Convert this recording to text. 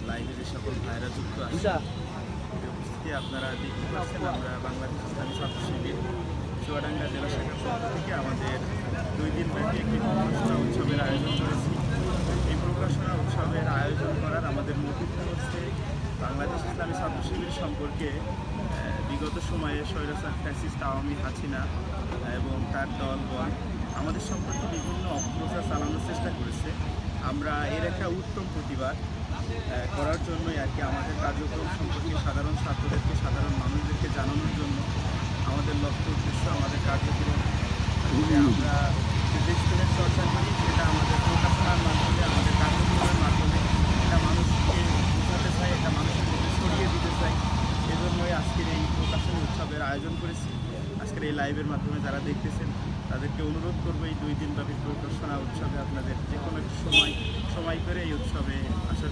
লাইভে যে সকল ভাইরা যুক্ত আছে উপস্থিতি আপনারা দেখতে পাচ্ছেন। আমরা বাংলাদেশ ইসলামী ছাত্র শিবির চুয়াডাঙ্গা জেলা শাখার পক্ষ থেকে আমাদের 2 দিনব্যাপী একটি প্রকাশনা উৎসবের আয়োজন করেছি। এই প্রকাশনা উৎসবের আয়োজন করার আমাদের মূল উদ্দেশ্য হচ্ছে বাংলাদেশ ইসলামী ছাত্র শিবির সম্পর্কে বিগত সময়ে স্বৈরাচার ফ্যাসিস্ট আওয়ামী হাসিনা এবং তার দলবল আমাদের সম্পর্কে বিভিন্ন অপপ্রচার চালানোর চেষ্টা করেছে। আমরা এর একটা উত্তম প্রতিবাদ করার জন্যই আর কি আমাদের কার্যক্রম সম্পর্কে সাধারণ ছাত্রদেরকে, সাধারণ মানুষদেরকে জানানোর জন্য আমাদের লক্ষ্য উদ্দেশ্য, আমাদের কার্যক্রম। আমরা যে দেশপ্রেমের চর্চা করি সেটা আমাদের প্রকাশনার মাধ্যমে, আমাদের কার্যক্রমের মাধ্যমে এটা মানুষকে বোঝাতে চাই, এটা মানুষের মধ্যে ছড়িয়ে দিতে চাই। এজন্যই আজকের এই প্রকাশনী উৎসবের আয়োজন করেছি। আজকের এই লাইভের মাধ্যমে যারা দেখতেছেন তাদেরকে অনুরোধ করবো এই 2 দিনব্যাপী প্রকাশনা উৎসবে আপনাদের যে কোনো একটু সময় করে এই উৎসবে আসা।